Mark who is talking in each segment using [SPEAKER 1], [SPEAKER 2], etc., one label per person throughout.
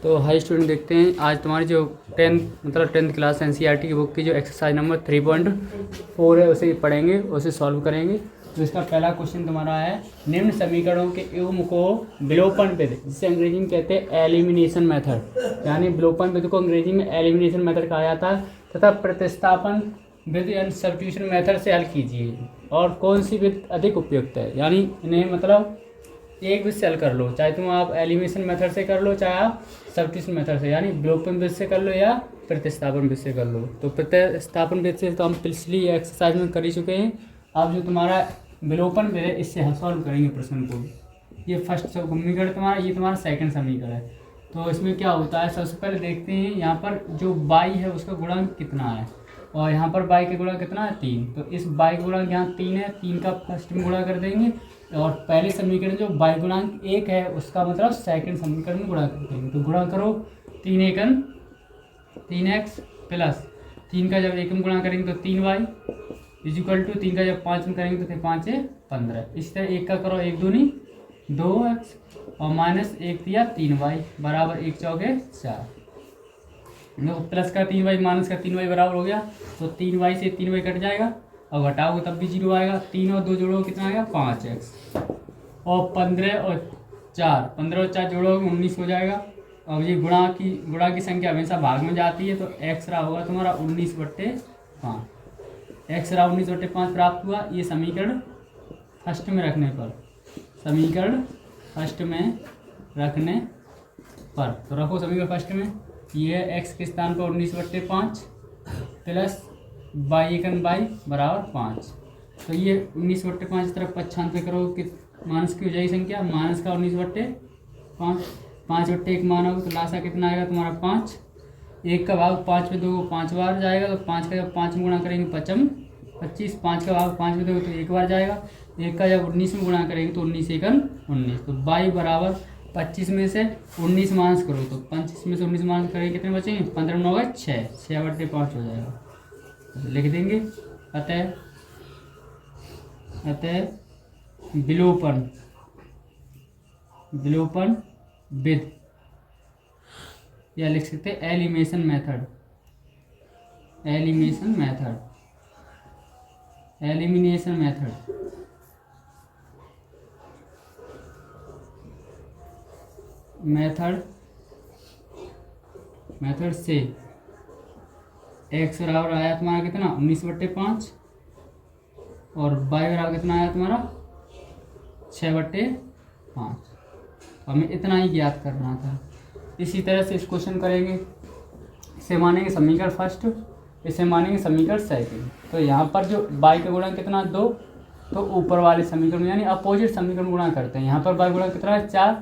[SPEAKER 1] तो high student, देखते हैं आज तुम्हारी जो टेंथ क्लास एनसीईआरटी की बुक की जो एक्सरसाइज नंबर 3.4 है उसे पढ़ेंगे, उसे सॉल्व करेंगे। तो इसका पहला क्वेश्चन तुम्हारा है, निम्न समीकरणों के युग्म को विलोपन विधि, जिसे अंग्रेजी में कहते हैं एलिमिनेशन मेथड, यानी विलोपन विधि को अंग्रेजी में एलिमिनेशन मेथड कहा जाता है, तथा प्रतिस्थापन विधि यानी सब्स्टिट्यूशन मेथड से हल कीजिए। और कौन सी विधि अधिक उपयुक्त है, यानी इन्हें मतलब एक भी से हल कर लो, चाहे तुम आप एलिमिनेशन मेथड से कर लो, चाहे आप सब्स्टिट्यूशन मेथड से, यानी विलोपन विधि से कर लो या प्रतिस्थापन विधि से कर लो। तो प्रतिस्थापन विधि से तो हम पिछली एक्सरसाइज में कर ही चुके हैं। अब जो तुम्हारा विलोपन विधि, इससे हम सॉल्व करेंगे प्रश्न को। ये फर्स्ट समीकरण तुम्हारा, ये तुम्हारा सेकंड समीकरण है। तो इसमें क्या होता है, सबसे पहले देखते हैं यहाँ पर जो y है उसका गुणांक कितना है, और यहाँ पर y का गुणांक कितना है 3। तो इस y का गुणांक यहाँ 3 है, 3 का फर्स्ट में गुणा कर देंगे, और पहले समीकरण जो y गुणांक 1 है उसका मतलब सेकंड समीकरण में गुणा कर देंगे। तो गुणा करो 3 एकन 3x प्लस 3 का जब 1 में गुणा करेंगे तो 3y इजिकल टू 3 का जब 5 में करेंगे तो 5 है 15। इस तरह 1 का करो 1 दूनी 2x और माइनस 1 दिया 3y बराबर 1 चौके 4। प्लस का 3y माइनस का 3y बराबर हो गया, तो 3y से 3y कट जाएगा और घटाओगे तब भी 0 आएगा। 3 और 2 जोड़ोगे कितना आएगा 5x, और 15 और 4 जोड़ोगे 19 हो जाएगा। अब ये गुणा की संख्या हमेशा भाग में जाती है, तो x रहा होगा तुम्हारा 19/5। x रहा 19/5 प्राप्त हुआ। ये समीकरण फर्स्ट में रखने पर, तो रखो समीकरण फर्स्ट में। ये x के स्थान पर 19/5 प्लस y बराबर 5। तो ये 19/5 तरफ पक्षांतर करो कि माइनस की हो जाएगी संख्या, माइनस का 19/5, 5/1 मानोगे तो लासा कितना आएगा तुम्हारा 5। 1 का भाग 5 में 2 5 बार जाएगा, तो 5 का जब 5 में गुणा करेंगे 5 25, 5 का भाग 5 में 2 तो 1 बार जाएगा। 1 का जब 19 में गुणा करेंगे तो 19 एकन 19। तो y बराबर 25 में से 19 माइनस करो, तो 25 में से 19 माइनस करेंगे कितने बचेंगे, 15 9 6, 6/5 हो जाएगा। लिख देंगे अतः विलोपन विधि, या लिख सकते हैं एलिमिनेशन मेथड। मेथड से x बराबर आया तुम्हारा कितना 19/5 और y बराबर कितना आया तुम्हारा 6/5। हमें इतना ही ज्ञात करना था। इसी तरह से इस क्वेश्चन करेंगे। इसे मानेंगे समीकरण फर्स्ट, इसे मानेंगे समीकरण सेकंड। तो यहाँ पर जो y का गुणा कितना 2, तो ऊपर वाले समीकरण यानी अपोजिट समीकरण गुणा करते हैं। यहाँ पर y गुणा कितना है 4,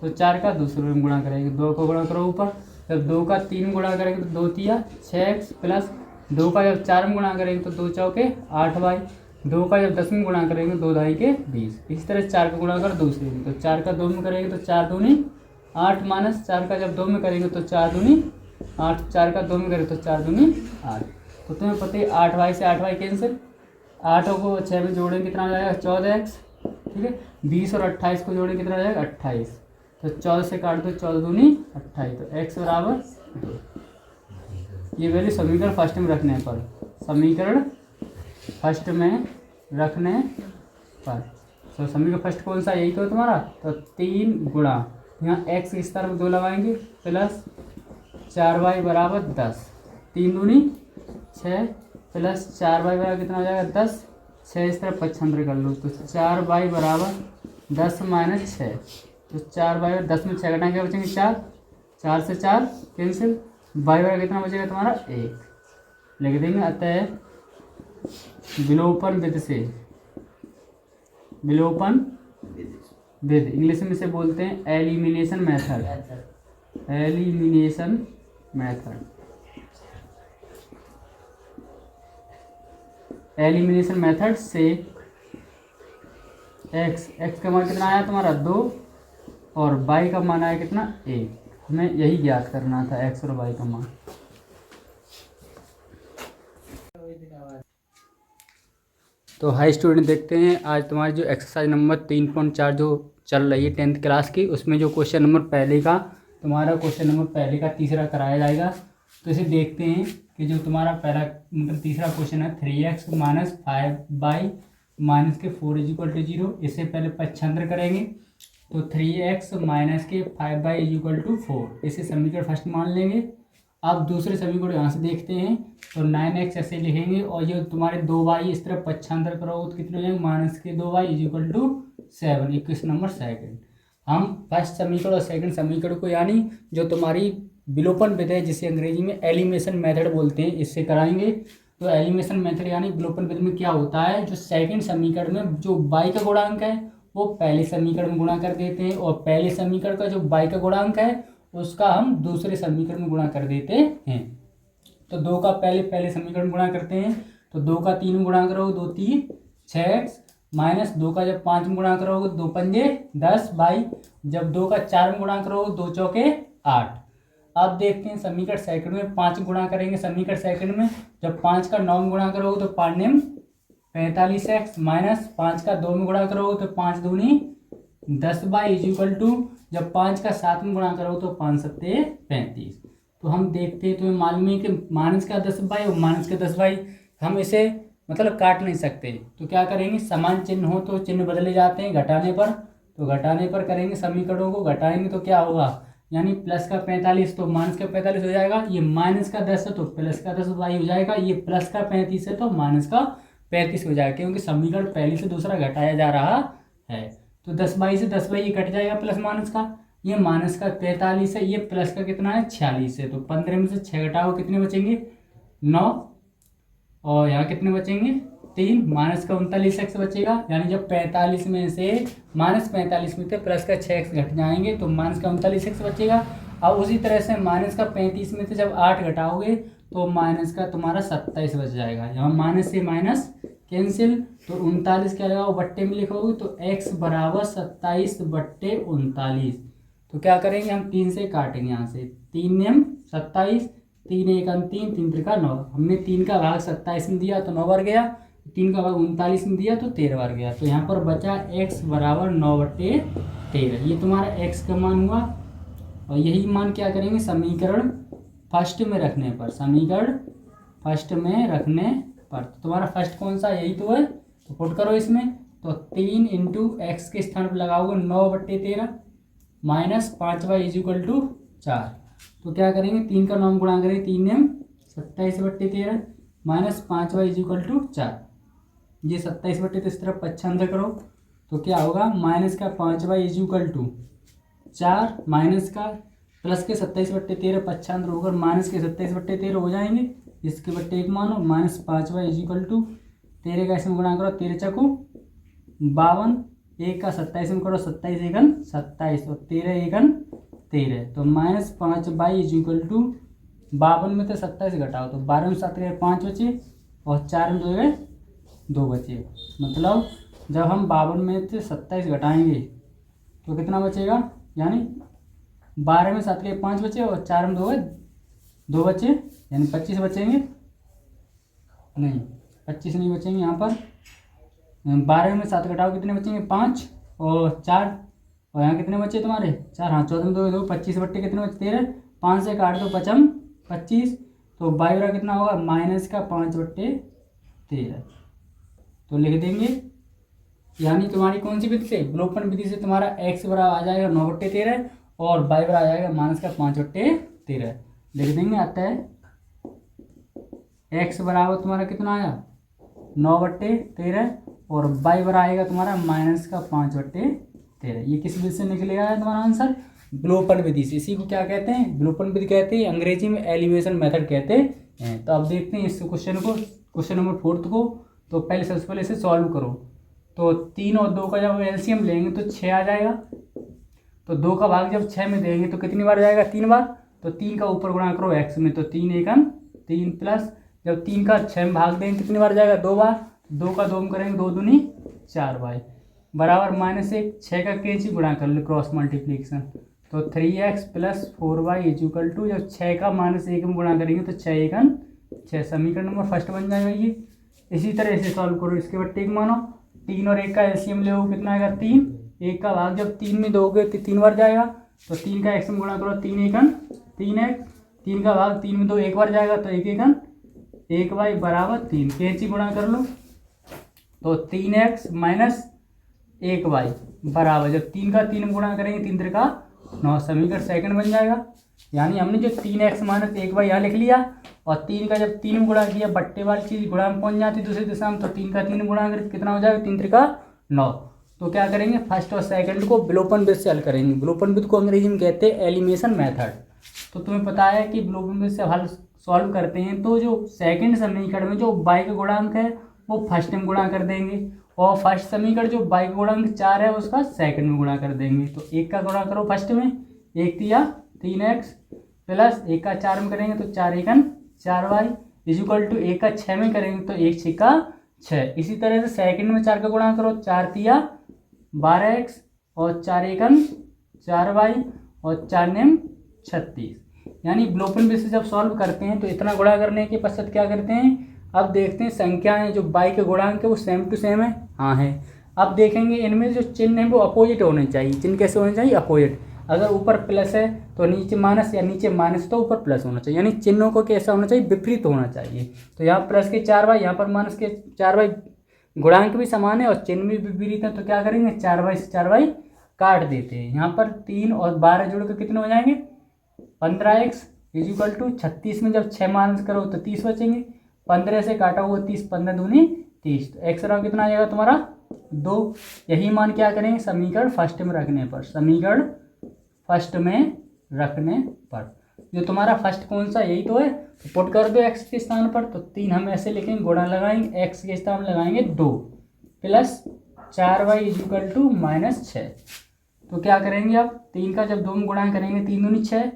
[SPEAKER 1] तो 4 का दूसरे में गुणा करेंगे, 2 को गुणा करो ऊपर, जब 2 का 3 में गुणा करेंगे तो 2 तिया 6x प्लस 2 का जब 4 में गुणा करेंगे तो 2 चौके 8y, 2 का जब 10 में गुणा करेंगे 2 ढाई के 20। इसी तरह 4 का गुणा कर दूसरे में, तो 4 का 2 में करेंगे तो 4 दूनी 8 माइनस 4 का जब 2 में करेंगे तो 4 दूनी 8, 4 का 2 में करेंगे तो 4 दूनी 8। तो तुम्हें पता है 8y से 8y कैंसिल, 8 को 6 में जोड़ेंगे कितना आ जाएगा 14x, ठीक है। 20 और 28 को जोड़ेंगे कितना आ जाएगा 28, तो 14 से काट दो 14 दूनी 28, तो x बराबर 2। ये वैल्यू समीकरण फर्स्ट में रखने पर, तो समीकरण फर्स्ट कौन सा, यही तो तुम्हारा। तो 3 गुणा यहाँ x के स्थान पर 2 लगाएंगे प्लस 4y बराबर 10, 3 दूनी 6 प्लस 4y बराबर कितना हो जाएगा 10, 6 इस तरफ पक्षांतर कर लो, तो 4y बराबर 10 माइनस 6, तो 4y और 10 में 6 घटाएंगे क्या बचेंगे 4, 4 से 4 कैंसिल, y बराबर कितना बचेगा तुम्हारा 1। लिख देंगे अतः विलोपन विधि, इंग्लिश में से बोलते हैं एलिमिनेशन मेथड से x का मान कितना आया तुम्हारा 2 और y का मान आया कितना 1। हमें यही ज्ञात करना था, x और y का मान। तो हाई स्टूडेंट, देखते हैं आज तुम्हारी जो एक्सरसाइज नंबर 3.4 जो चल रही है 10th क्लास की, उसमें जो क्वेश्चन नंबर पहले का तुम्हारा क्वेश्चन नंबर पहले का तीसरा कराया जाएगा। तो इसे देखते हैं कि जो तुम्हारा पहला मतलब तीसरा क्वेश्चन है 3x माइनस 5y माइनस के 4 इज इक्वल टू 0। इससे पहले पक्षांतर करेंगे तो 3x माइनस के 5y इज इक्वल टू 4, इसे समीकरण फर्स्ट मान लेंगे। अब दूसरे समीकरण यहाँ से देखते हैं तो 9x ऐसे लिखेंगे और ये तुम्हारे 2y इस तरफ पक्षांतर करोगे तो कितने हो जाएंगे माइनस के 2y इज इक्वल टू 7। 21 नंबर सेकंड। हम फर्स्ट समीकरण और सेकंड समीकरण को यानी जो तुम्हारी विलोपन विधि है जिसे अंग्रेजी में एलिमिनेशन मेथड बोलते हैं इससे कराएंगे। तो एलिमिनेशन मेथड यानी विलोपन विधि में क्या होता है, जो सेकंड समीकरण में जो y का गुणांक है वो पहले समीकरण में गुणा कर देते हैं और पहले समीकरण का जो y का गुणांक है उसका हम दूसरे समीकरण में गुणा कर देते हैं। तो 2 का पहले समीकरण में गुणा करते हैं तो 2 का 3 में गुणा करोगे 2 3 6x माइनस 2 का जब 5 में गुणा करोगे 2 पंजे 10 बाई जब 2 का 4 में गुणा करोगे 2 चौके 8। अब देखते हैं समीकरण सेकंड में 5 गुणा करेंगे। समीकरण सेकंड में जब 5 का 9 में गुणा करोगे तो 5 नेम 45x माइनस 5 का 2 में गुणा करोगे तो 5 दूनी 10 बाई इज इक्वल टू जब 5 का 7 में गुणा करोगे तो 5 सत्ते 35। तो हम देखते हैं तुम्हें मालूम है कि माइनस का 10 बाई और माइनस का 10 बाई हम इसे मतलब काट नहीं सकते। तो क्या करेंगे, समान चिन्ह हो तो चिन्ह बदले जाते हैं घटाने पर, तो घटाने पर करेंगे समीकरणों को घटाएंगे तो क्या होगा यानी प्लस का 45 तो माइनस का 45 हो जाएगा। ये माइनस का 10 है तो प्लस का 10 बाई हो जाएगा। ये प्लस का 35 है तो माइनस का 35 हो जाएगा क्योंकि समीकरण पहले से दूसरा घटाया जा रहा है। तो 10 बाई से 10 बाई ये कट जाएगा प्लस माइनस का, ये माइनस का 43 है, ये प्लस का कितना है 46 है। तो 15 में से 6 घटाओ कितने बचेंगे 9 और यहाँ कितने बचेंगे 3, माइनस का 39x बचेगा। यानी जब 45 में से माइनस 45 में से प्लस का 6x घट जाएंगे तो माइनस का 39x बचेगा। अब उसी तरह से माइनस का 35 में से जब 8 घटाओगे तो माइनस का तुम्हारा 27 बच जाएगा। यहाँ माइनस से माइनस कैंसिल तो 39 क्या लगाओ बट्टे में लिखोगे तो x बराबर 27 बट्टे 39। तो क्या करेंगे हम 3 से काटेंगे, यहाँ से 3 नेम 27, 3 1 3, 3 3 9। हमने 3 का भाग 27 में दिया तो 9 बार गया, 3 का भाग 39 में दिया तो 13 बार गया। तो यहाँ पर बचा x बराबर 9 बट्टे 13। ये तुम्हारा x का मान हुआ और यही मान क्या करेंगे समीकरण फर्स्ट में रखने पर, समीकरण फर्स्ट में रखने पर। तो तुम्हारा फर्स्ट कौन सा यही तो है, तो पुट करो इसमें। तो 3 इंटू एक्स के स्थान पर लगाओगे 9 बट्टे 13 minus 5y is equal to 4। तो क्या करेंगे 3 का 9 गुणा करेंगे 3 नेम 27 बट्टे 13 minus 5y is equal to 4। ये 27 बट्टे तो इस तरफ पक्षांतर करो तो क्या होगा माइनस का 5y is equal to 4 minus का प्लस के 27 बट्टे 13 पक्षांतर होकर माइनस के 27 बट्टे 13 हो जाएंगे। इसके बट्टे 1 मानो minus 5y is equal to 13 का इसमें गुणा करो 13 चकू 52, 1 का 27 में करो 27 एकन 27 और 13 एकन 13। तो minus 5y is equal to 52 में तो 27 घटाओ तो 12 में 7 5 बचे और 4 में 2 2 बचे। मतलब जब हम 52 में से 27 घटाएंगे तो कितना बचेगा, यानी 12 में 7 5 बचे और 4 में 2 बचे यानी 25 बचेंगे। नहीं 25 नहीं बचेंगे, यहाँ पर 12 में 7 घटाओ कितने बचेंगे 5 और 4 और यहाँ कितने बचे तुम्हारे 4, हाँ 14 में 2 25 बट्टे कितने बचे 13, 5 से काट दो 5 25। तो बाई बराबर कितना होगा माइनस का 5 बट्टे 13। तो लिख देंगे यानी तुम्हारी कौन सी विधि से विलोपन विधि से तुम्हारा x बराबर आ जाएगा 9 बट्टे 13 और y बराबर आ जाएगा माइनस का 5 बट्टे 13। लिख देंगे अतः x बराबर तुम्हारा कितना आया 9 बट्टे 13 और y बराबर आएगा तुम्हारा माइनस का 5 बट्टे 13। ये किस विधि से निकलेगा तुम्हारा आंसर विलोपन विधि से। इसी को क्या कहते हैं विलोपन विधि कहते हैं, अंग्रेजी में एलिमिनेशन मेथड कहते हैं। तो अब देखते हैं इस क्वेश्चन को, क्वेश्चन नंबर 4 को। तो पहले सबसे पहले इसे सॉल्व करो। तो 3 और 2 का जब एलसीएम लेंगे तो 6 आ जाएगा। तो 2 का भाग जब 6 में देंगे तो कितनी बार जाएगा 3 बार। तो 3 का ऊपर गुणा करो x में तो 3 एकम 3 प्लस जब 3 का 6 में भाग देंगे कितनी बार जाएगा 2 बार। 2 का 2 में करेंगे 2 दूनी 4 बाई बराबर माइनस 1 6 का कैंची गुणा कर लो क्रॉस मल्टीप्लीकेशन। तो 3x plus 4y is equal to जब 6 का माइनस 1 में गुणा करेंगे तो 6 एकम 6। समीकरण नंबर फर्स्ट बन जाएगा ये। इसी तरह से सॉल्व करो। इसके बाद टेक मानो 3 और 1 का एलसीएम ले कितना आएगा 3। 1 का भाग जब 3 में दोगे तो 3 बार जाएगा। तो 3 का x में गुणा करो, 3 एकन 3x, 3 का भाग 3 में 2 एक बार जाएगा तो 1 एकन 1y बराबर 3, कैंची गुणा कर लो तो 3x माइनस 1y बराबर, जब 3 का 3 में गुणा करेंगे 3 3 का 9, समीकरण सेकंड बन जाएगा। यानी हमने जो 3x माइनस 1y यहाँ लिख लिया और 3 का जब 3 में गुणा किया, बट्टे वाली चीज़ गुणा में पहुँच जाती दूसरी दिशा में, तो 3 का 3 में गुणा करें कितना हो जाएगा, 3 3 का 9। तो क्या करेंगे, फर्स्ट और सेकंड को विलोपन विधि से हल करेंगे। विलोपन विधि को अंग्रेजी में कहते हैं एलिमिनेशन मेथड। तो तुम्हें पता है कि विलोपन विधि से हल सॉल्व करते हैं तो जो सेकंड समीकरण में जो y का गुणांक है वो फर्स्ट में गुणा कर देंगे, और फर्स्ट समीकरण जो y का गुणांक 4 है उसका सेकंड में गुणा कर देंगे। तो 1 का गुणा करो फर्स्ट में, 1 दिया 3x प्लस 1 का 4 में करेंगे तो 4 एकन 4y इक्वल टू 1 का 6 में करेंगे तो 1 6 का 6। इसी तरह से सेकंड में 4 का गुणा करो, 4 दिया 12x और 4 एकन 4y और 4 नेम 36। यानी विलोपन विधि से जब सॉल्व करते हैं तो इतना गुणा करने के पश्चात क्या करते हैं, अब देखते हैं संख्याएं जो y के गुणांक है वो सेम टू सेम है, हाँ है। अब देखेंगे इनमें जो चिन्ह है वो अपोजिट होने चाहिए। चिन्ह कैसे होने चाहिए, अपोजिट। अगर ऊपर प्लस है तो नीचे माइनस, या नीचे माइनस तो ऊपर प्लस होना चाहिए। यानी चिन्हों को कैसा होना चाहिए, विपरीत होना चाहिए। तो यहाँ प्लस के 4y, यहाँ पर माइनस के 4y, गुणांक भी समान है और चिन्ह भी विपरीत है। तो क्या करेंगे, 4y से 4y काट देते हैं। यहाँ पर 3 और 12 जोड़ कर कितने हो जाएंगे, 15x इक्वल टू 36 में जब 6 माइनस करो तो 30 बचेंगे। 15 से काटा हुआ 30, 15 दूनी 30, तो एक्स रहा कितना आ जाएगा तुम्हारा 2। यही मान क्या करेंगे, समीकरण फर्स्ट में रखने पर, समीकरण फर्स्ट में रखने पर जो तुम्हारा फर्स्ट कौन सा यही तो है, तो पुट कर दो एक्स के स्थान पर। तो 3 हम ऐसे लिखेंगे, गुणा लगाएंगे, एक्स के स्थान लगाएंगे 2 प्लस 4y इक्वल टू -6। तो क्या करेंगे, अब 3 का जब 2 में गुणा करेंगे 3 दूनी 6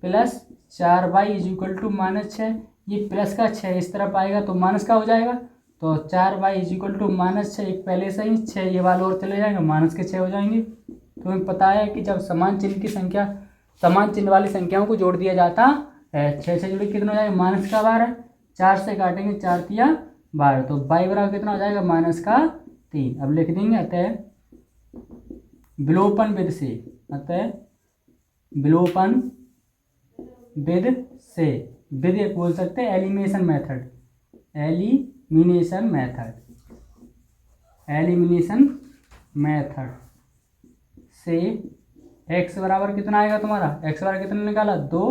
[SPEAKER 1] प्लस 4y इक्वल टू -6, ये प्लस का 6 इस तरफ आएगा तो माइनस का हो जाएगा। तो 4y इक्वल टू -6, एक पहले से ही 6 ये वाले और चले जाएंगे, माइनस के 6 हो जाएंगे। तो हमें पता है कि जब समान चिन्ह की संख्या, समान चिन्ह वाली संख्याओं को जोड़ दिया जाता है, 6 से जुड़े कितना हो जाएगा, माइनस का 12, 4 से काटेंगे 4 तिया 12, तो y बराबर कितना हो जाएगा, -3। अब लिख देंगे, अतः विलोपन विधि से, अतः विलोपन विधि से, विधि एक बोल सकते हैं elimination method, elimination method, elimination method से x बराबर कितना आएगा तुम्हारा, x बराबर कितना निकाला 2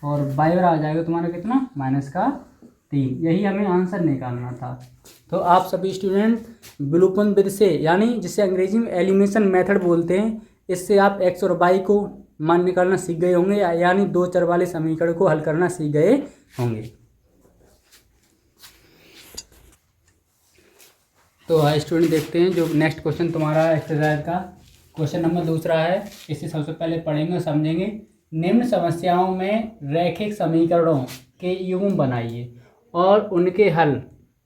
[SPEAKER 1] और y बराबर आ जाएगा तुम्हारा कितना, -3। यही हमें आंसर निकालना था। तो आप सभी स्टूडेंट विलोपन विधि से, यानी जिसे अंग्रेजी में एलिमिनेशन मेथड बोलते हैं, इससे आप x और y को मान निकालना सीख गए होंगे, यानी 2 चर वाले समीकरण को हल करना सीख गए होंगे। तो हाँ स्टूडेंट, देखते हैं जो नेक्स्ट क्वेश्चन तुम्हारा एक्सरसाइज का क्वेश्चन नंबर 2 है। इसे सबसे पहले पढ़ेंगे और समझेंगे। निम्न समस्याओं में रैखिक समीकरणों के युग्म बनाइए और उनके हल,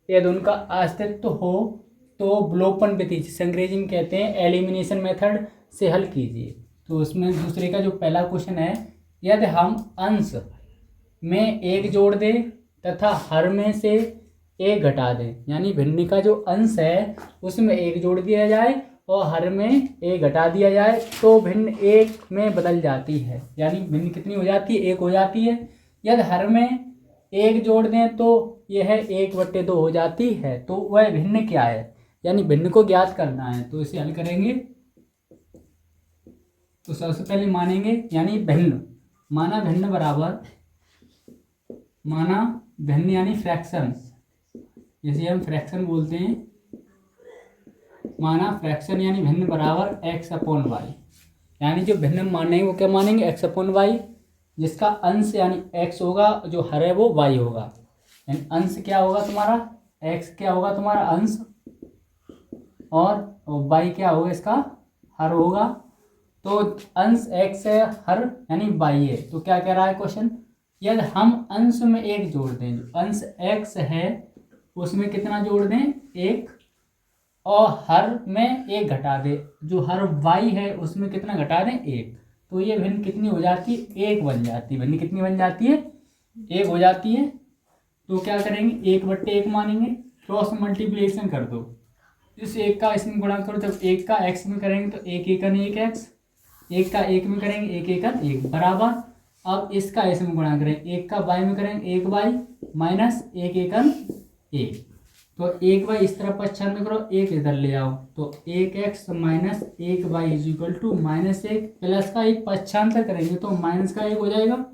[SPEAKER 1] यदि उनका अस्तित्व हो तो विलोपन विधि, जिसे अंग्रेजी में कहते हैं एलिमिनेशन मेथड, से हल कीजिए। तो उसमें दूसरे का जो पहला क्वेश्चन है, यदि हम अंश में 1 जोड़ दें तथा हर में से 1 घटा दें, यानी भिन्न का जो अंश है उसमें 1 जोड़ दिया जाए और हर में 1 घटा दिया जाए, तो भिन्न 1 में बदल जाती है। यानी भिन्न कितनी हो जाती है, 1 हो जाती है। यदि हर में 1 जोड़ दें तो यह 1/2 हो जाती है। तो वह भिन्न क्या है, यानी भिन्न को ज्ञात करना है। तो इसे हल करेंगे। तो सबसे पहले मानेंगे, यानी भिन्न, माना भिन्न बराबर, माना भिन्न यानी फ्रैक्शन, जिसे हम फ्रैक्शन बोलते हैं। माना फ्रैक्शन यानी भिन्न बराबर x/y, यानी जो भिन्न मानेंगे वो क्या मानेंगे, x/y, जिसका अंश यानी x होगा, जो हर है वो y होगा। यानी अंश क्या होगा तुम्हारा, x क्या होगा तुम्हारा अंश, और y क्या होगा इसका हर होगा। तो अंश x है, हर यानी y है। तो क्या कह रहा है क्वेश्चन, यदि हम अंश में 1 जोड़ दें, जो अंश x है उसमें कितना जोड़ दें 1, और हर में 1 घटा दे, जो हर y है उसमें कितना घटा दें 1, तो ये भिन्न कितनी हो जाती है, 1 बन जाती है। भिन्न कितनी बन जाती है, 1 हो जाती है। तो क्या करेंगे, 1/1 मानेंगे, क्रॉस मल्टीप्लिकेशन कर दो, इस 1 का इसमें गुणा करो, जब 1 का x में करेंगे तो 1 एकन 1x एक का एक में करेंगे, एक एकन एक बराबर। अब इसका ऐसे में गुणा करें, एक का बाई में करेंगे, एक बाई माइनस एक एकन एक। तो एक बाई इस तरफ पच्छान करो, एक इधर ले आओ, तो एक एक्स माइनस एक y is equal to minus एक, प्लस का एक पच्छांतर करेंगे तो माइनस का एक हो जाएगा।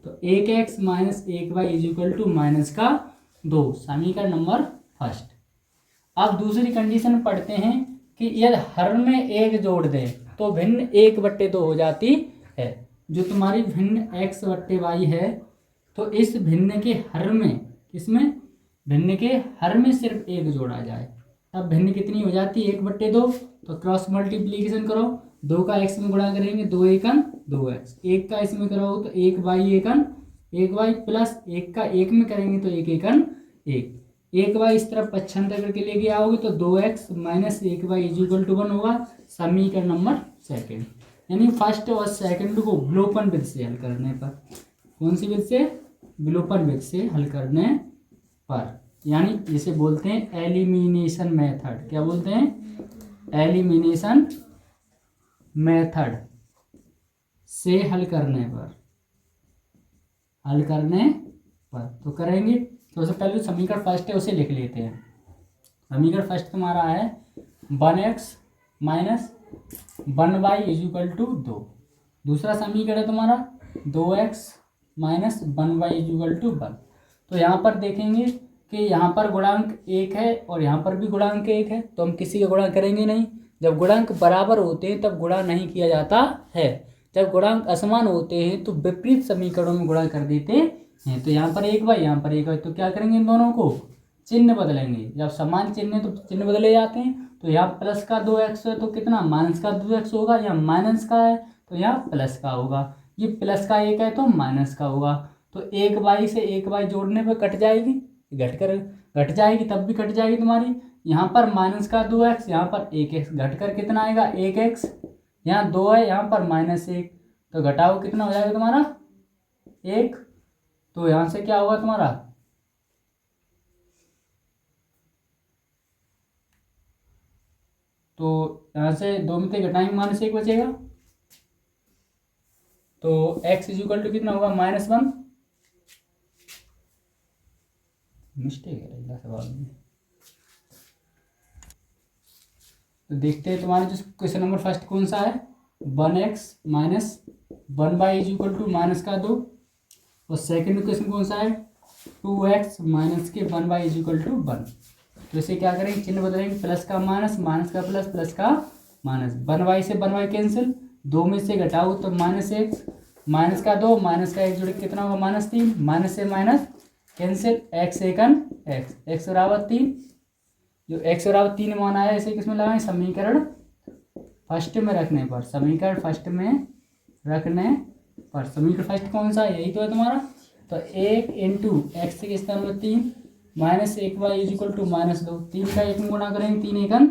[SPEAKER 1] तो एक एक्स माइनस एक y is equal to minus का 2, समीकरण नंबर फर्स्ट। अब दूसरी कंडीशन पढ़ते हैं कि यदि हर में एक जोड़ दें तो भिन्न 1/2 हो जाती है। जो तुम्हारी भिन्न x बट्टे वाई है, तो इस भिन्न के हर में, इसमें भिन्न के हर में सिर्फ एक जोड़ा जाए, तब भिन्न कितनी हो जाती है 1/2। तो क्रॉस मल्टीप्लीकेशन करो, 2 का x में गुणा करेंगे, 2 एकन 2x, एक का इसमें करो तो एक बाई एकन एक बाई, प्लस एक का एक में करेंगे तो एक एकन एक बाई इस तरफ पच्छांतर करके लेके आओगे तो 2x माइनस एक बाई इज इक्वल टू 1 होगा, समीकरण नंबर सेकंड। यानी फर्स्ट और सेकंड को विलोपन विधि से हल करने पर, कौन सी विधि से? विलोपन विधि से हल करने पर, यानी जिसे बोलते हैं एलिमिनेशन मेथड। क्या बोलते हैं? एलिमिनेशन मेथड से हल करने पर, तो करेंगे। तो सबसे पहले समीकरण फर्स्ट है उसे लिख लेते हैं। समीकरण फर्स्ट तुम्हारा है 1x minus 1y is equal to 2। दूसरा समीकरण है तुम्हारा 2x minus 1y is equal to 1। तो यहाँ पर देखेंगे कि यहाँ पर गुणांक एक है और यहाँ पर भी गुणांक एक है, तो हम किसी का गुणा करेंगे नहीं। जब गुणांक बराबर होते हैं तब गुणा नहीं किया जाता है, जब गुणांक असमान होते हैं तो विपरीत समीकरणों में गुणा कर देते हैं। तो यहाँ पर एक बाई, यहाँ पर एक बाई, तो क्या करेंगे, इन दोनों को चिन्ह बदलेंगे। जब समान चिन्ह है तो चिन्ह बदले जाते हैं। तो यहाँ प्लस का 2x है तो कितना माइनस का 2x होगा, यहाँ माइनस का है तो यहाँ प्लस का होगा, ये प्लस का एक है तो माइनस का होगा। तो एक बाई से एक बाई जोड़ने पर कट जाएगी, घट जाएगी, तब भी कट जाएगी तुम्हारी। यहाँ पर माइनस का 2x, यहाँ पर 1x, घट कर कितना आएगा 1x, यहाँ 2 है, यहाँ पर -1, तो घटाओ कितना हो जाएगा तुम्हारा 1। तो यहाँ से क्या होगा तुम्हारा, तो यहाँ से 2 में से घटाएंगे -1 बचेगा, तो x इज इक्वल टू कितना होगा -1। मिस्टेक है सवाल में। तो देखते हैं तुम्हारे जो क्वेश्चन नंबर फर्स्ट कौन सा है, 1x minus 1y is equal to minus का 2। और सेकंड क्वेश्चन कौन सा है, 2x माइनस के 1y इज इक्वल टू 1। तो इसे क्या करेंगे, चिन्ह बदलेंगे, प्लस का माइनस, माइनस का प्लस, प्लस का माइनस, 1y से 1y कैंसिल, 2 में से घटाओ तो -1, माइनस का 2, माइनस का 1 जोड़ के कितना होगा -3, माइनस से माइनस कैंसिल, x एकन x बराबर 3। जो x बराबर 3 माना है इसे किस में लगाएं, समीकरण फर्स्ट में रखने पर, समीकरण फर्स्ट में रखने पर। समीकरण फर्स्ट कौन सा है, यही तो है तुम्हारा। तो 1 इंटू एक्स के स्थान में 3 minus 1y is equal to -2, 3 का 1 में गुणा करेंगे 3 एकन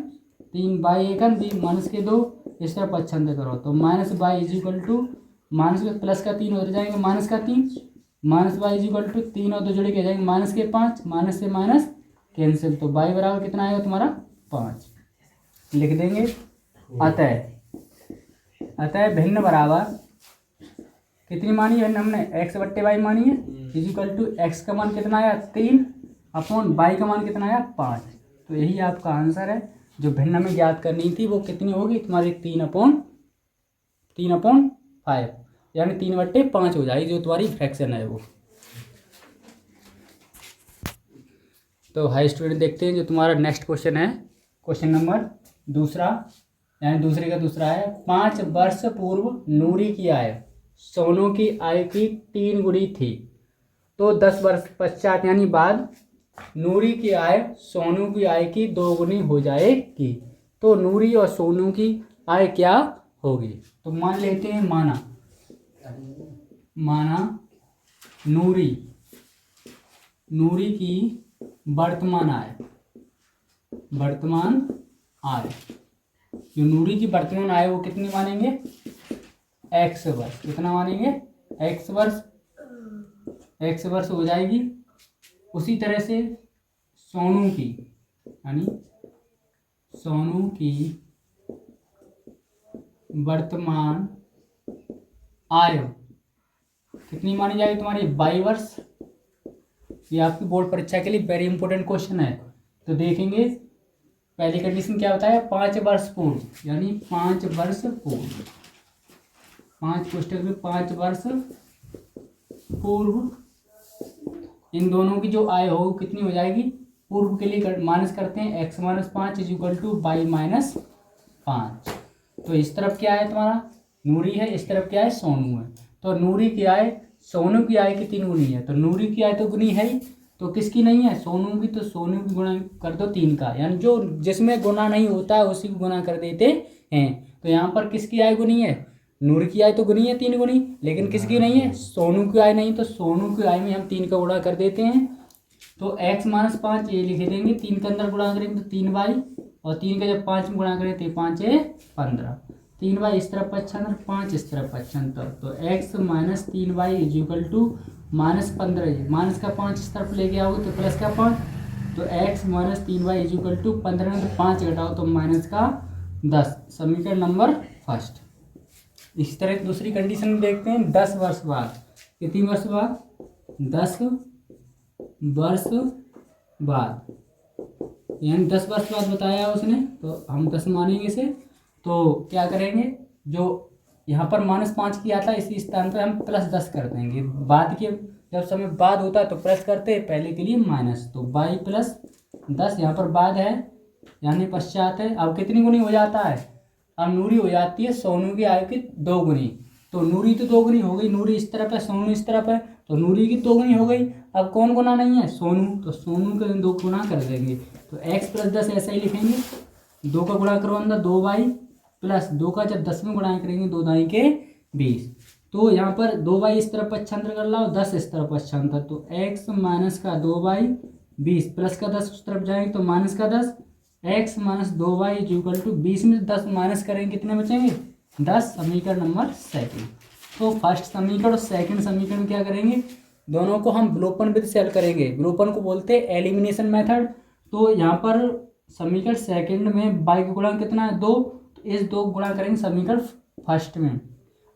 [SPEAKER 1] 3 बाई एकन 3 माइनस के 2, इस तरफ पच्छांतर करो तो -y is equal to minus के प्लस का 3 उधर जाएंगे माइनस का 3, -y इज इक्वल टू 3 और 2 जोड़े के जाएंगे माइनस के 5, माइनस से माइनस कैंसिल, तो y बराबर कितना आएगा तुम्हारा 5 लिख देंगे। अतः भिन्न बराबर कितनी मानी है हमने, x बट्टे वाई मानी है, इज इक्वल टू एक्स का मान कितना आया 3 अपॉन वाई का मान कितना आया 5। तो यही आपका आंसर है। जो भिन्न में ज्ञात करनी थी वो कितनी होगी तुम्हारी 3/5, यानी 3/5 हो जाएगी, जो तुम्हारी फ्रैक्शन है वो। तो हाई स्टूडेंट देखते हैं जो तुम्हारा नेक्स्ट क्वेश्चन है, क्वेश्चन नंबर दूसरा, यानी दूसरे का दूसरा है। 5 वर्ष पूर्व नूरी की आय सोनू की आय की 3 गुनी थी, तो 10 वर्ष पश्चात यानी बाद नूरी की आय सोनू की आय की 2 गुनी हो जाएगी। तो नूरी और सोनू की आय क्या होगी। तो मान लेते हैं, माना नूरी की वर्तमान आय, जो नूरी की वर्तमान आय वो कितनी मानेंगे, x वर्ष। कितना मानेंगे, x वर्ष हो जाएगी। उसी तरह से सोनू की, यानी सोनू की वर्तमान आय कितनी मानी जाएगी तुम्हारी 22 वर्ष। ये आपकी बोर्ड परीक्षा के लिए वेरी इंपॉर्टेंट क्वेश्चन है। तो देखेंगे पहली कंडीशन क्या बताया, 5 वर्ष पूर्व, यानी 5 वर्ष पूर्व, 5 कोष्टक में 5 वर्ष पूर्व इन दोनों की जो आय हो कितनी हो जाएगी, पूर्व के लिए माइनस करते हैं x - 5 is equal to y - 5। तो इस तरफ क्या है तुम्हारा नूरी है, इस तरफ क्या है सोनू है। तो नूरी की आय सोनू की आय की 3 गुनी है, तो नूरी की आय तो गुनी है ही, तो किसकी नहीं है, सोनू की। तो सोनू की गुणा कर दो 3 का, यानी जो जिसमें गुना नहीं होता है उसी को गुना कर देते हैं। तो यहाँ पर किसकी आय गुनी है, नूर की आय तो गुनी है 3 गुनी, लेकिन किसकी नहीं है, सोनू की आय नहीं। तो सोनू की आय में हम 3 का गुणा कर देते हैं। तो x - 5 ये लिख देंगे, 3 के अंदर गुणा करेंगे तो 3y, और 3 का जब 5 में गुणा करें तो 5 × 15, 3y इस तरफ 75, 5 इस तरफ 75। तो x - 3y is equal to -15, minus का 5 इस तरफ लेके आओगे तो प्लस का 5। तो x - 3y is equal to 15 में तो 5 घटाओ तो माइनस का 10, समीकरण नंबर फर्स्ट। इस तरह दूसरी कंडीशन में देखते हैं 10 वर्ष बाद, कितनी वर्ष बाद, 10 वर्ष बाद, यानी 10 वर्ष बाद बताया उसने, तो हम 10 मानेंगे इसे। तो क्या करेंगे, जो यहाँ पर -5 किया था इसी स्थान पर हम +10 कर देंगे। बाद के जब समय बाद होता है तो प्लस करते हैं, पहले के लिए माइनस। तो y + 10 यहाँ पर बाद है यानी पश्चात है। अब कितनी गुनी हो जाता है, अब नूरी हो जाती है सोनू की आय की 2 गुनी। तो नूरी तो 2 गुनी हो गई, नूरी इस तरफ है सोनू इस तरफ है, तो नूरी की 2 गुनी हो गई। अब कौन गुना नहीं है, सोनू, तो सोनू के 2 गुना कर देंगे। तो x + 10 ऐसा ही लिखेंगे, 2 का गुणा करो अंदर 2y प्लस 2 का जब 10 में गुणा करेंगे 2 दाई के 20। तो यहाँ पर 2y इस तरफ 75 कर लो, 10 इस तरफ 75, तो x - का 2y 20 प्लस का 10 उस तरफ जाएंगे तो माइनस का 10, x - 2y is equal to 20 में 10 माइनस करेंगे कितने बचेंगे, 10, समीकरण नंबर सेकंड। तो फर्स्ट समीकरण और सेकंड समीकरण क्या करेंगे, दोनों को हम विलोपन विधि से हल करेंगे। विलोपन को बोलते हैं एलिमिनेशन मेथड। तो यहाँ पर समीकरण सेकंड में y का गुणांक कितना है, 2, तो इस 2 गुणा करेंगे समीकरण फर्स्ट में।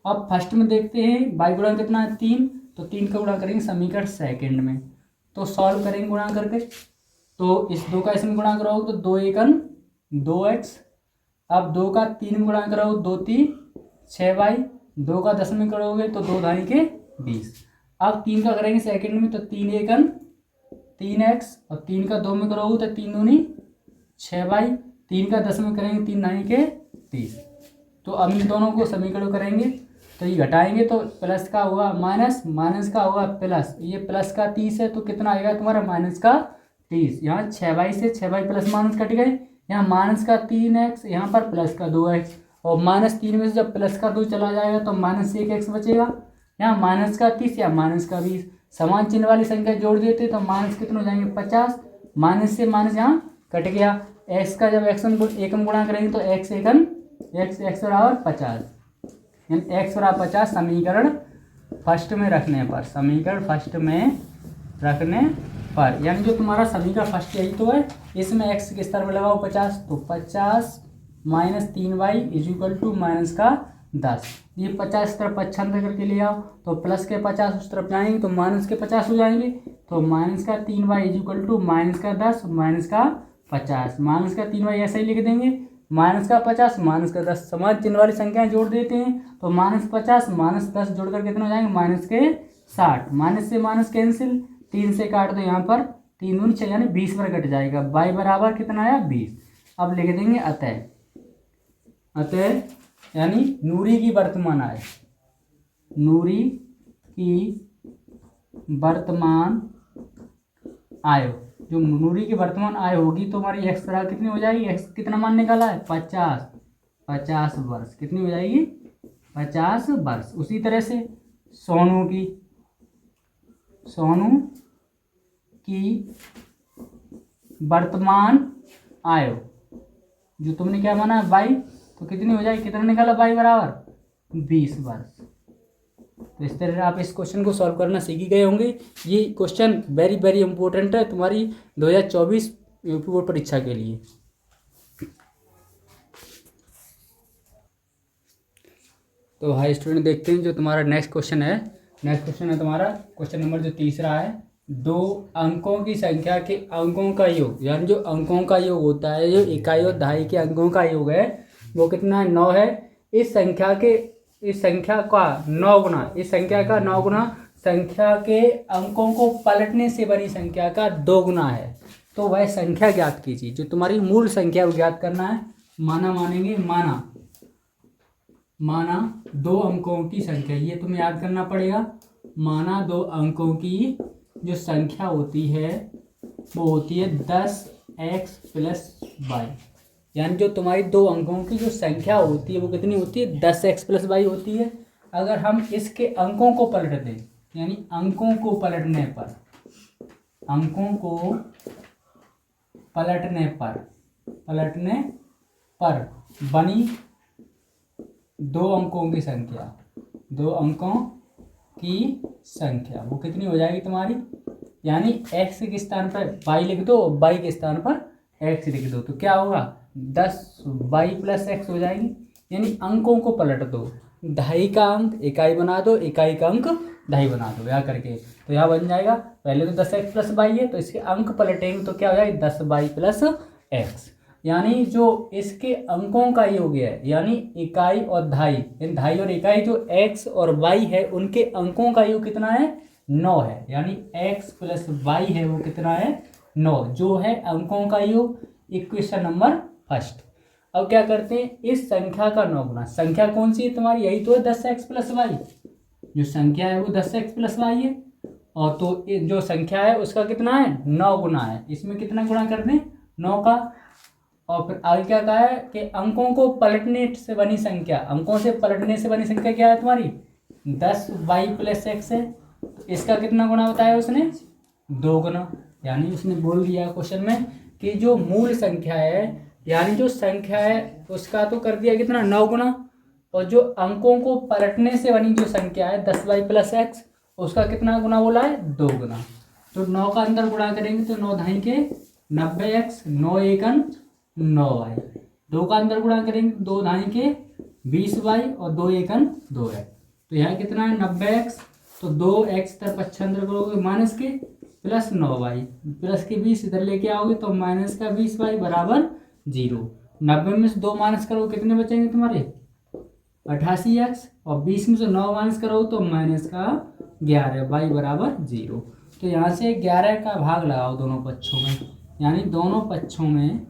[SPEAKER 1] अब फर्स्ट में देखते हैं y गुणांक कितना है, 3, तो 3 का गुणा करेंगे समीकरण सेकंड में। तो सॉल्व करेंगे गुणा करके, तो इस 2 का इसमें गुणा करोगे तो 2 × 1 = 2x। अब 2 का 3 में गुणा करोगे 2 × 3 = 6y, 2 का 10 में करोगे तो 2 दाई के 20। अब 3 का करेंगे सेकंड में तो 3 × 1 = 3x, और 3 का 2 में करोगे तो 3 दूनी 6y, 3 का 10 में करेंगे 3 दाई के 30। तो अब इन दोनों को समीकरण करेंगे तो ये घटाएंगे तो प्लस का होगा माइनस, माइनस का होगा प्लस, ये प्लस का 30 है तो कितना आएगा तुम्हारा माइनस का 30। यहाँ 6y से 6y प्लस माइनस कट गए, यहाँ माइनस का 3x, यहाँ पर प्लस का 2x, और -3 में से जब प्लस का 2 चला जाएगा तो -1x बचेगा। यहाँ माइनस का 30 या माइनस का 20, समान चिन्ह वाली संख्या जोड़ देते तो माइनस कितने हो जाएंगे 50, माइनस से माइनस यहाँ कट गया। x का जब x एकम गुणा करेंगे तो x एकम x बराबर 50, यानी x बराबर 50 समीकरण फर्स्ट में रखने पर, समीकरण फर्स्ट में रखने पर, यानी जो तुम्हारा समीकरण फर्स्ट यही तो है, इसमें x किस तरफ लगाओ 50, तो 50 - 3y is equal to minus का 10। ये 50 इस तरफ 95 करके ले आओ तो प्लस के 50 उस तरफ जाएंगे तो माइनस के 50 हो जाएंगे। तो माइनस का 3y is equal to minus का 10 माइनस का 50, माइनस का 3y ऐसे ही लिख देंगे, माइनस का 50 माइनस का 10, समान चिन्ह वाली संख्याएं जोड़ देते हैं तो -50 -10 जोड़कर कितने हो जाएंगे माइनस के 60, माइनस से माइनस कैंसिल, 3 से काट दो यहाँ पर 3 दूनी 6 यानी 20 पर कट जाएगा, y बराबर कितना आया 20। अब लिख देंगे अतः, अतः यानी नूरी की वर्तमान आय, नूरी की वर्तमान आय, जो नूरी की वर्तमान आय होगी तो हमारी x बराबर कितनी हो जाएगी, x कितना मान निकाला है 50, 50 वर्ष, कितनी हो जाएगी 50 वर्ष। उसी तरह से सोनू की वर्तमान आय, जो तुमने क्या माना है y, तो कितनी हो जाएगी, कितना निकाला y बराबर 20 वर्ष। तो इस तरह आप इस क्वेश्चन को सॉल्व करना सीख ही गए होंगे। ये क्वेश्चन वेरी वेरी इंपॉर्टेंट है तुम्हारी 2024 यूपी बोर्ड परीक्षा के लिए। तो हाई स्टूडेंट, देखते हैं जो तुम्हारा नेक्स्ट क्वेश्चन है। नेक्स्ट क्वेश्चन है तुम्हारा क्वेश्चन नंबर जो तीसरा है, 2 अंकों की संख्या के अंकों का योग, यानी जो अंकों का योग होता है, जो इकाई और दहाई के अंकों का योग है वो कितना है, 9 है। इस संख्या का 9 गुना, इस संख्या का 9 गुना संख्या के अंकों को पलटने से बनी संख्या का 2 गुना है। तो वह संख्या ज्ञात कीजिए। जो तुम्हारी मूल संख्या वो ज्ञात करना है। माना 2 अंकों की संख्या, ये तुम्हें याद करना पड़ेगा। माना 2 अंकों की जो संख्या होती है वो होती है 10x + y, यानी जो तुम्हारी 2 अंकों की जो संख्या होती है वो कितनी होती है, 10x + y होती है। अगर हम इसके अंकों को पलट दें, यानी अंकों को पलटने पर बनी 2 अंकों की संख्या वो कितनी हो जाएगी तुम्हारी, यानी x के स्थान पर y लिख दो, y के स्थान पर x लिख दो, तो क्या होगा, 10y + x हो जाएगी। यानी अंकों को पलट दो, दहाई का अंक इकाई बना दो, इकाई का अंक दहाई बना दो, या करके तो यहाँ बन जाएगा। पहले तो 10x + y है, तो इसके अंक पलटेंगे तो क्या हो जाएगा, 10y + x। यानी जो इसके अंकों का योग है, यानी इकाई और दहाई, इन दहाई और इकाई जो x और y है उनके अंकों का योग कितना है, 9 है। यानी x + y है वो कितना है, 9, जो है अंकों का योग। Equation number first. अब क्या करते हैं, इस संख्या का 9 गुना, संख्या कौन सी है तुम्हारी, यही तो है 10x + y। जो संख्या है वो 10x + y है, और तो जो संख्या है उसका कितना है, 9 गुना है। इसमें कितना गुणा कर दें, 9 का। और फिर आगे क्या कहा है कि अंकों को पलटने से बनी संख्या, अंकों से पलटने से बनी संख्या क्या है तुम्हारी, 10y + x है। तो इसका कितना गुना बताया उसने, 2 गुना। यानी उसने बोल दिया क्वेश्चन में कि जो मूल संख्या है, यानी जो संख्या है उसका तो कर दिया कितना, 9 गुना, और जो अंकों को पलटने से बनी जो संख्या है 10y + x, उसका कितना गुना बोला है, 2 गुना। तो 9 का अंदर गुणा करेंगे तो 9 दहाई के 90x, 9 एकन 9y। 2 का अंदर गुणा करेंगे 2 दहाई के 20y, और 2 एकन 2 है। तो यहाँ कितना है, 90x, तो 2x तरफ अच्छा अंदर करोगे माइनस के प्लस 9y, प्लस के 20 इधर लेके आओगे तो माइनस का 20y = 0। 90 में से 2 माइनस करो कितने बचेंगे तुम्हारे, 88x, और 20 में से 9 माइनस करो तो माइनस का 11y = 0। तो यहाँ से 11 का भाग लगाओ दोनों पक्षों में, यानी दोनों पक्षों में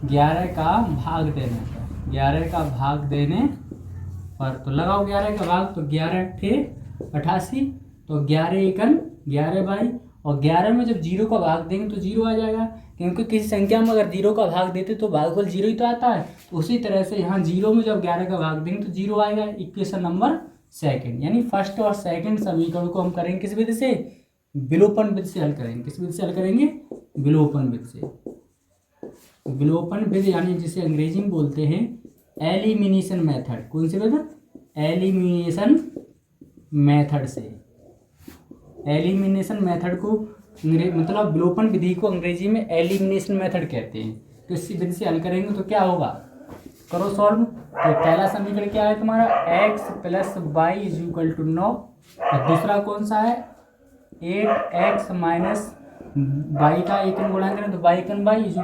[SPEAKER 1] 11 का भाग देने पर, 11 का भाग देने पर, तो लगाओ 11 का भाग, तो 11 × 88, तो 11 एकन 11y, और 11 में जब 0 का भाग देंगे तो 0 आ जाएगा, क्योंकि किसी संख्या में अगर 0 का भाग देते तो भागफल 0 ही तो आता है। तो उसी तरह से यहाँ 0 में जब 11 का भाग देंगे तो 0 आएगा। इक्वेशन नंबर सेकंड, यानी फर्स्ट और सेकंड समीकरण को हम करेंगे किस विधि से, विलोपन विधि से हल करेंगे। किस विधि से हल करेंगे, विलोपन विधि से। विलोपन विधि यानी जिसे अंग्रेजी में बोलते हैं एलिमिनेशन मेथड। कौन सी विधि, एलिमिनेशन मेथड से। एलिमिनेशन मेथड को मतलब विलोपन विधि को अंग्रेजी में एलिमिनेशन मेथड कहते हैं। तो इसी विधि से हल करेंगे तो क्या होगा, करो सॉल्व। तो पहला समीकरण क्या है तुम्हारा, x + y = 9, और दूसरा कौन सा है, 8x - y का एकन गुणा करें तो y एकन y =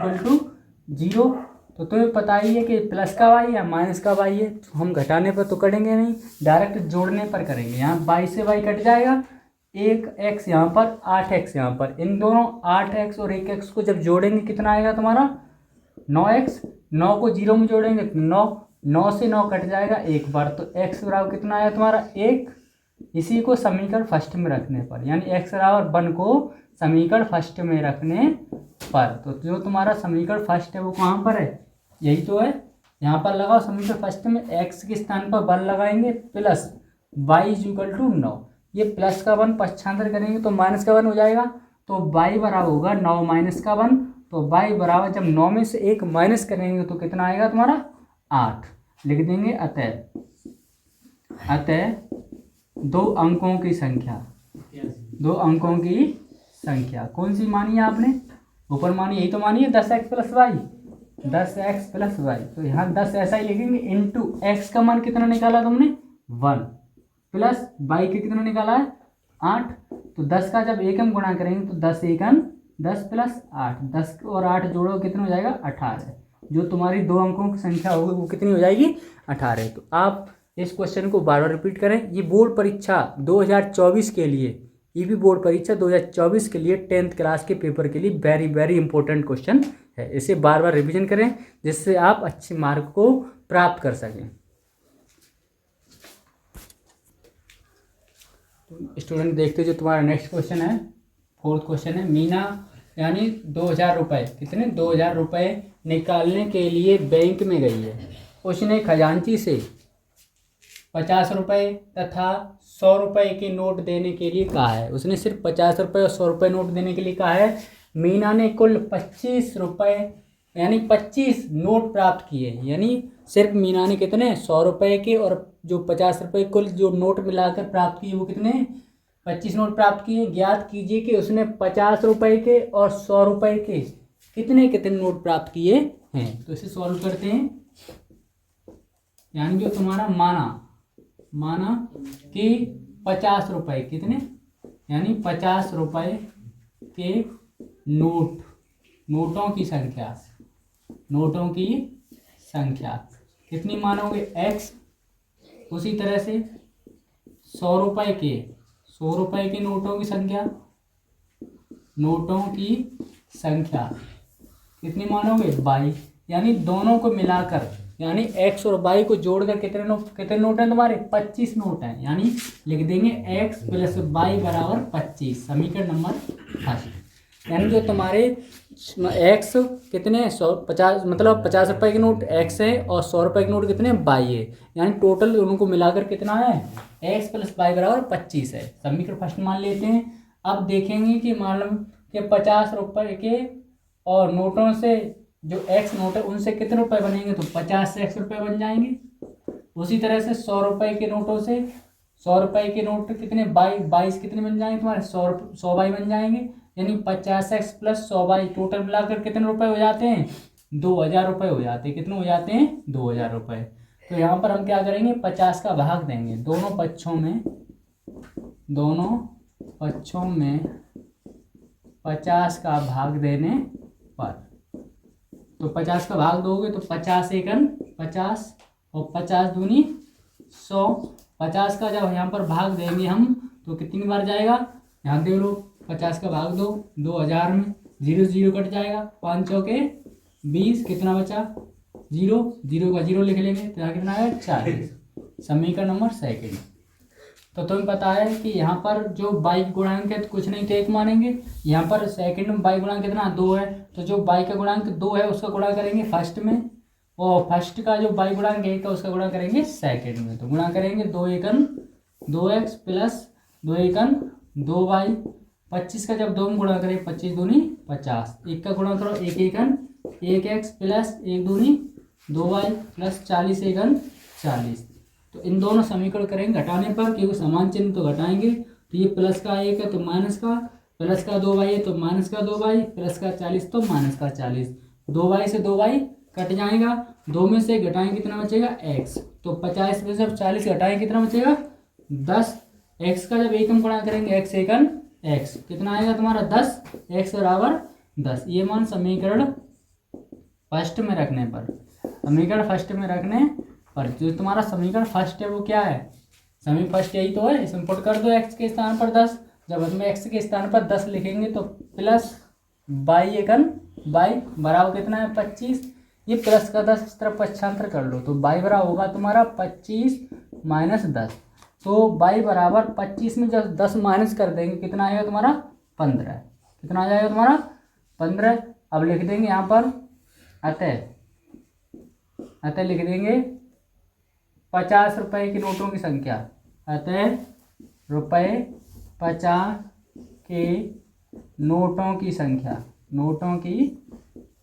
[SPEAKER 1] 0। तो तुम्हें पता ही है कि प्लस का y या माइनस का y है, तो हम घटाने पर तो करेंगे नहीं, डायरेक्ट जोड़ने पर करेंगे। यहाँ y से y कट जाएगा, 1x यहाँ पर, 8x यहाँ पर, इन दोनों 8x और 1x को जब जोड़ेंगे कितना आएगा तुम्हारा, 9x। 9 को 0 में जोड़ेंगे तो 9 से 9 कट जाएगा एक बार, तो x बराबर कितना आया तुम्हारा, 1। इसी को समीकरण फर्स्ट में रखने पर, यानी x बराबर 1 को समीकरण फर्स्ट में रखने पर, तो जो तुम्हारा समीकरण फर्स्ट है वो कहाँ पर है, यही तो है, यहाँ पर लगाओ समीकरण फर्स्ट में। x के स्थान पर 1 लगाएंगे, प्लस y = 9। ये प्लस का 1 पक्षांतर करेंगे तो माइनस का 1 हो जाएगा, तो y बराबर होगा 9 माइनस का 1। तो y बराबर जब 9 में से 1 माइनस करेंगे तो कितना आएगा तुम्हारा, 8 लिख देंगे। अतः 2 अंकों की संख्या कौन सी मानी है आपने, ऊपर मानी, यही तो मानी है 10x + y। 10x plus Y, तो यहाँ 10 ऐसा ही लिखेंगे इंटू एक्स का मान कितना निकाला तुमने 1 प्लस वाई के कितना निकाला है 8। तो 10 का जब एकम गुणा करेंगे तो 10 एकम 10 प्लस 8, 10 और 8 जोड़ो कितना हो जाएगा 18। जो तुम्हारी 2 अंकों की संख्या होगी वो कितनी हो जाएगी 18। तो आप इस क्वेश्चन को बार बार रिपीट करें। ये बोर्ड परीक्षा 2024 के लिए, ये भी बोर्ड परीक्षा 2024 के लिए 10th क्लास के पेपर के लिए वेरी वेरी इंपॉर्टेंट क्वेश्चन है। इसे बार बार रिवीजन करें जिससे आप अच्छे मार्क को प्राप्त कर सकें। तो स्टूडेंट देखते जो तुम्हारा नेक्स्ट क्वेश्चन है, 4th क्वेश्चन है। मीना यानी 2000 रुपये, कितने 2000 रुपये निकालने के लिए बैंक में गई है। उसने खजांची से 50 रुपये तथा 100 रुपये के नोट देने के लिए कहा है। उसने सिर्फ 50 रुपये और 100 रुपये नोट देने के लिए कहा है। मीना ने कुल 25 रुपये यानी 25 नोट प्राप्त किए। यानी सिर्फ मीना ने कितने 100 रुपये के और जो 50 रुपये कुल जो नोट मिलाकर प्राप्त किए वो कितने 25 नोट प्राप्त किए। ज्ञात कीजिए कि उसने 50 रुपये के और 100 रुपये के कितने कितने नोट प्राप्त किए हैं। तो इसे सॉल्व करते हैं। यानी जो तुम्हारा माना कि 50 रुपये कितने यानी 50 रुपये के नोटों की संख्या कितनी मानोगे x। उसी तरह से 100 रुपये के नोटों की संख्या कितनी मानोगे y। यानी दोनों को मिलाकर यानी x और y को जोड़कर कितने नोट हैं तुम्हारे 25 नोट हैं। यानी लिख देंगे x प्लस y बराबर 25, समीकरण नंबर 1। यानी जो तुम्हारे x कितने 150 मतलब 50 रुपये के नोट x है और 100 रुपये के नोट कितने y है। यानी टोटल उनको मिलाकर कितना है x प्लस y बराबर 25 है। समीकरण फर्स्ट मान लेते हैं। अब देखेंगे कि मालूम कि 50 रुपये के और नोटों से जो x नोट है उनसे कितने रुपए बनेंगे तो 50 से x रुपये बन जाएंगे। उसी तरह से 100 रुपये के नोटों से 100 रुपये के नोट कितने 22 कितने बन जाएंगे तुम्हारे 100 बाई बन जाएंगे। यानी 50x प्लस 100 बाई टोटल मिलाकर कितने रुपए हो जाते हैं 2000 रुपये हो जाते हैं। कितने हो जाते हैं 2000 रुपये। तो यहाँ पर हम क्या करेंगे 50 का भाग देंगे दोनों पक्षों में 50 का भाग देने पर। तो 50 का भाग दोगे तो 50 एकन 50 और 50 दूनी 100। 50 का जब यहाँ पर भाग देंगे हम तो कितनी बार जाएगा यहाँ देख लो 50 का भाग दो 2000 में 0 0 कट जाएगा 5 चौके 20 कितना बचा 0 0 का 0 लिख लेंगे तो यहाँ कितना आएगा 40। समीकरण नंबर 2। तो तुम्हें पता है कि यहाँ पर जो बाई गुणांक है तो कुछ नहीं तो 1 मानेंगे। यहाँ पर सेकंड में बाई गुणांक कितना 2 है तो जो बाई का गुणांक 2 है उसका गुणा करेंगे फर्स्ट में और फर्स्ट का जो बाई गुणांक 1 है उसका गुणा करेंगे सेकंड में। तो गुणा करेंगे 2 एकन 2x प्लस 2 एकन 2y। 25 का जब 2 में गुणा करें 25 दूनी 50। 1 का गुणा करो 1 एकन 1x प्लस 1 दूनी 2y प्लस 40 एकन 40। तो इन दोनों समीकरण करेंगे घटाने पर क्योंकि समान चिन्ह तो घटाएंगे। तो ये प्लस का 1 है तो माइनस का, प्लस का 2y है तो माइनस का 2y, प्लस का 40 तो माइनस का 40। 2y से 2y कट जाएगा, 2 में से घटाएंगे कितना बचेगा x। तो 50 में से जब 40 घटाएंगे कितना बचेगा 10। x का जब एकम गुणा करेंगे x एकन x कितना आएगा तुम्हारा 10, x बराबर 10। ये मान समीकरण फर्स्ट में रखने पर जो तुम्हारा समीकरण फर्स्ट है वो क्या है समीकरण फर्स्ट यही तो है। इसमें पुट कर दो x के स्थान पर 10। जब हम x के स्थान पर 10 लिखेंगे तो प्लस बाई एकन बाई बराबर कितना है 25। ये प्लस का 10 इस तरफ पक्षांतर कर लो तो बाई बराबर होगा तुम्हारा 25 माइनस 10। तो बाई बराबर 25 में जब 10 माइनस कर देंगे कितना आएगा तुम्हारा 15। कितना आ जाएगा तुम्हारा 15। अब लिख देंगे यहाँ पर अतः लिख देंगे 50 रुपये के नोटों की संख्या। अतः रुपये 50 के नोटों की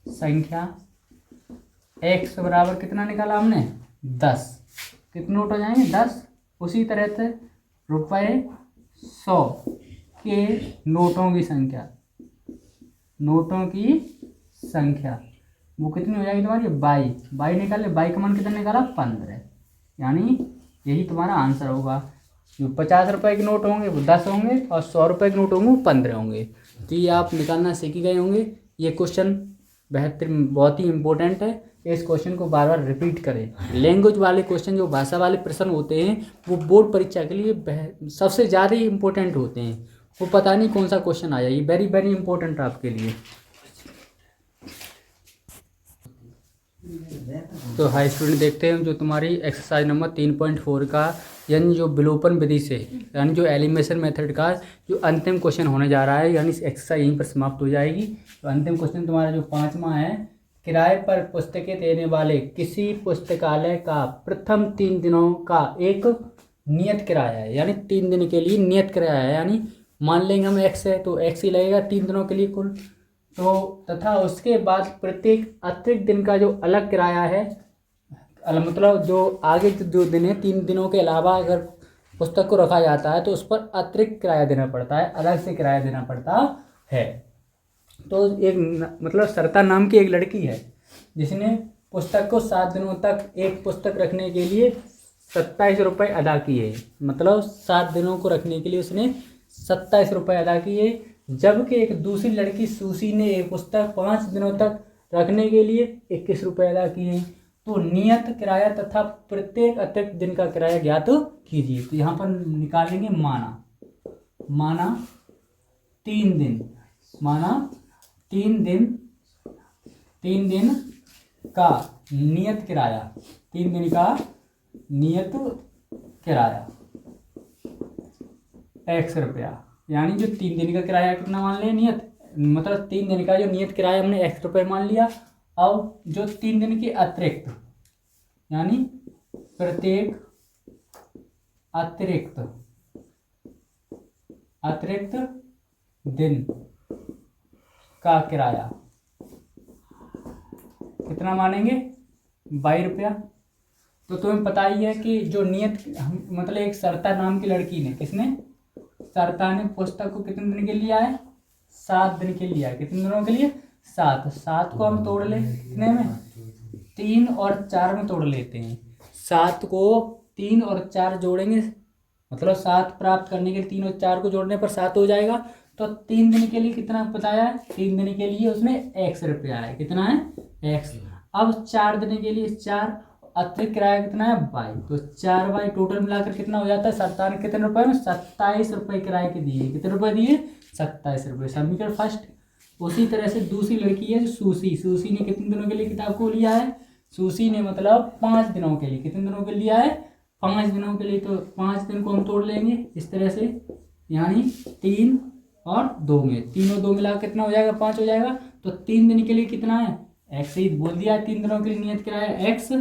[SPEAKER 1] संख्या x बराबर कितना निकाला हमने 10। कितने नोट हो जाएंगे 10। उसी तरह से रुपये 100 के नोटों की संख्या वो कितनी हो जाएगी तुम्हारी, बाई। बाई निकाले, बाई का मान कितना निकाला, 15, यानी यही तुम्हारा आंसर होगा। जो 50 रुपये के नोट होंगे वो 10 होंगे और 100 रुपये के नोट होंगे वो 15 होंगे। तो ये आप निकालना सीख गए होंगे। ये क्वेश्चन बेहतरीन, बहुत ही इंपॉर्टेंट है। इस क्वेश्चन को बार बार रिपीट करें। लैंग्वेज वाले क्वेश्चन, जो भाषा वाले प्रश्न होते हैं, वो बोर्ड परीक्षा के लिए सबसे ज़्यादा ही इंपॉर्टेंट होते हैं। वो पता नहीं कौन सा क्वेश्चन आया, ये वेरी वेरी इंपॉर्टेंट है आपके लिए। तो हाई स्टूडेंट, देखते हैं जो तुम्हारी एक्सरसाइज नंबर 3.4 का, यानी जो विलोपन विधि से, यानी जो एलिमिनेशन मेथड का जो अंतिम क्वेश्चन होने जा रहा है, यानी एक्सरसाइज यहीं पर समाप्त हो जाएगी। तो अंतिम क्वेश्चन तुम्हारा जो 5वां है, किराए पर पुस्तकें देने वाले किसी पुस्तकालय का प्रथम 3 दिनों का एक नियत किराया है, यानी 3 दिन के लिए नियत किराया है। यानी मान लेंगे हम एक्स है तो एक्स ही लगेगा 3 दिनों के लिए कुल। तो तथा उसके बाद प्रत्येक अतिरिक्त दिन का जो अलग किराया है, मतलब जो आगे जो दिन है 3 दिनों के अलावा अगर पुस्तक को रखा जाता है तो उस पर अतिरिक्त किराया देना पड़ता है, अलग से किराया देना पड़ता है। तो एक मतलब सरता नाम की एक लड़की है जिसने पुस्तक को 7 दिनों तक एक पुस्तक रखने के लिए 27 रुपये अदा किए। मतलब 7 दिनों को रखने के लिए उसने 27 रुपये अदा किए। जबकि एक दूसरी लड़की सूसी ने एक पुस्तक 5 दिनों तक रखने के लिए 21 रुपये अदा किए। तो नियत किराया तथा प्रत्येक अतिरिक्त दिन का किराया ज्ञात कीजिए। तो यहाँ पर निकालेंगे माना 3 दिन, माना 3 दिन का नियत किराया, 3 दिन का नियत किराया x रुपया। यानी जो 3 दिन का किराया कितना मान लिया, नियत, मतलब 3 दिन का जो नियत किराया हमने x रुपये मान लिया। अब जो 3 दिन के अतिरिक्त, यानी प्रत्येक अतिरिक्त दिन का किराया कितना मानेंगे, 22 रुपया। तो तुम्हें पता ही है कि जो नियत, मतलब एक सरता नाम की लड़की ने, किसने, सरता ने पुस्तक को कितने दिन के लिए लिया है, 7 दिन के लिए लिया है। कितने दिनों के लिए, 7। 7 को हम तोड़ ले कितने में, 3 और 4 में तोड़ लेते हैं। 7 को 3 और 4 जोड़ेंगे, मतलब 7 प्राप्त करने के लिए 3 और 4 को जोड़ने पर 7 हो जाएगा। तो 3 दिन के लिए कितना बताया है, 3 दिन के लिए उसमें x रुपया है। कितना है, x। अब 4 दिन के लिए 4, अतिरिक्त किराया कितना है, 22। तो 4 बाई टोटल मिलाकर कितना हो जाता है, 57। कितने रुपए में, 27 रुपये किराए के दिए। कितने रुपए दिए, 27 रुपये। समीकरण फर्स्ट। उसी तरह से दूसरी लड़की है जो सूसी ने कितने दिनों के लिए किताब को लिया है, सूसी ने मतलब 5 दिनों के लिए। कितने दिनों के लिए लिया है, 5 दिनों के लिए। तो 5 दिन को हम तोड़ लेंगे इस तरह से, यानी 3 और 2 में, 3 और 2 मिला कितना हो जाएगा, 5 हो जाएगा। तो 3 दिन के लिए कितना है, x ही बोल दिया है। 3 दिनों के लिए नियत किराया x,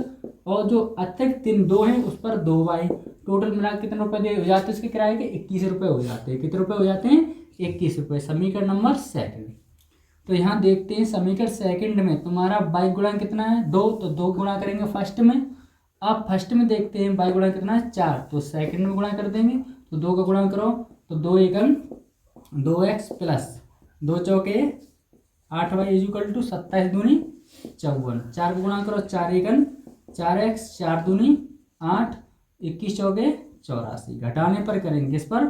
[SPEAKER 1] और जो अतिरिक्त दिन 2 है उस पर 2 बाई। टोटल मिला कितने रुपए दे हो जाते हैं उसके किराए के, 21 रुपये हो जाते हैं। कितने रुपये हो जाते हैं, 21 रुपये। समीकरण नंबर सेकंड। तो यहाँ देखते हैं समीकरण सेकंड में तुम्हारा बाई गुणा कितना है, 2। तो 2 गुणा करेंगे फर्स्ट में। अब फर्स्ट में देखते हैं बाई गुणा कितना है, 4। तो सेकंड में गुणा कर देंगे। तो 2 का गुणा करो तो 2 एकम 2x प्लस 2 चौके 8 वाई इक्वल टू 27 दूनी 54। 4 को गुणा करो, 4 एकम 4x, 4 दूनी 8, 21 चौके 84। घटाने पर करेंगे, किस पर,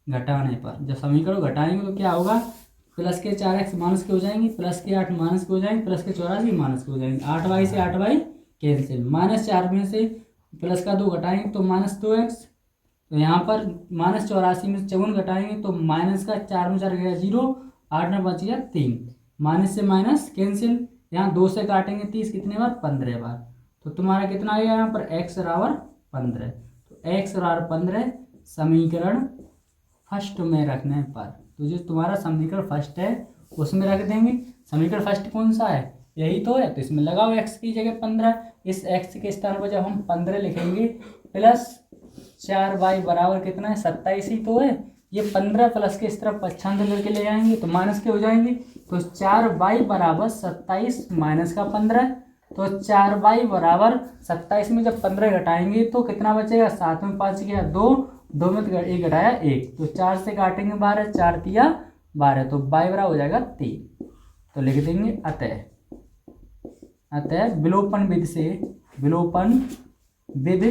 [SPEAKER 1] घटाने पर। जब समीकरण घटाएंगे तो क्या होगा, प्लस के 4x माइनस के हो जाएंगे, प्लस के 8 माइनस के हो जाएंगे, प्लस के 84 माइनस के हो जाएंगे। 8 वाई से 8 वाई कैंसिल, -4 में से प्लस का 2 घटाएंगे तो -2x। तो यहाँ पर -84 में से 54 घटाएंगे तो माइनस का 4 में 4 गया 0, 8 में बच गया 3। माइनस से माइनस कैंसिल, यहाँ 2 से काटेंगे 30, कितने बार, 15 बार। तो तुम्हारा कितना आएगा यहाँ पर, x बराबर 15। तो x बराबर 15 समीकरण फर्स्ट में रखने पर, तो जो तुम्हारा समीकरण फर्स्ट है उसमें रख देंगे। समीकरण फर्स्ट कौन सा है, यही तो है। तो इसमें लगाओ x की जगह 15। इस x के स्थान पर जब हम 15 लिखेंगे, प्लस 4 बाई बराबर कितना है, 27 ही तो है। ये 15 प्लस के इस तरफ 95 करके ले जाएंगे तो माइनस के हो जाएंगे। तो 4 बाई बराबर 27 माइनस का 15। तो 4 बाई बराबर 27 में जब 15 घटाएंगे तो कितना बचेगा, 7 में 5 गया 2, 2 में 1 घटाया 1। तो 4 से काटेंगे 12, 4 तिया 12, तो बाई बराबर हो जाएगा 3। तो लिख देंगे अतः अतः विलोपन विधि से, विलोपन विधि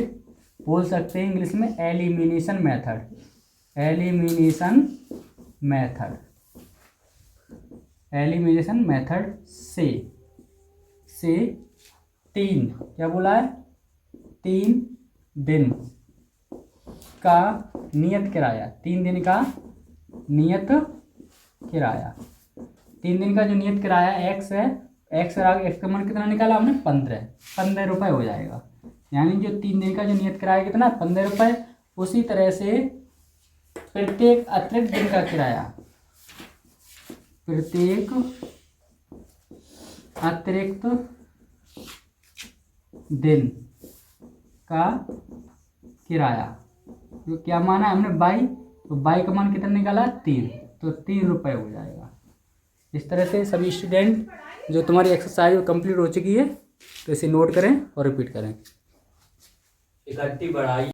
[SPEAKER 1] बोल सकते हैं इंग्लिश में elimination method, elimination method, elimination method से 3, क्या बोला है, 3 दिन का नियत किराया, 3 दिन का नियत किराया, 3 दिन का जो नियत किराया एक्स है, एक्स का मान कितना निकाला हमने, 15 रुपये हो जाएगा। यानी जो 3 दिन का जो नियत किराया कितना, 15 रुपये। उसी तरह से प्रत्येक अतिरिक्त दिन का किराया, प्रत्येक अतिरिक्त दिन का किराया, जो क्या माना है हमने बाई, तो बाई का मान कितना निकाला, 3, तो 3 रुपये हो जाएगा। इस तरह से सभी स्टूडेंट जो तुम्हारी एक्सरसाइज कंप्लीट हो चुकी है तो इसे नोट करें और रिपीट करें।
[SPEAKER 2] इकट्ठी बढ़ाई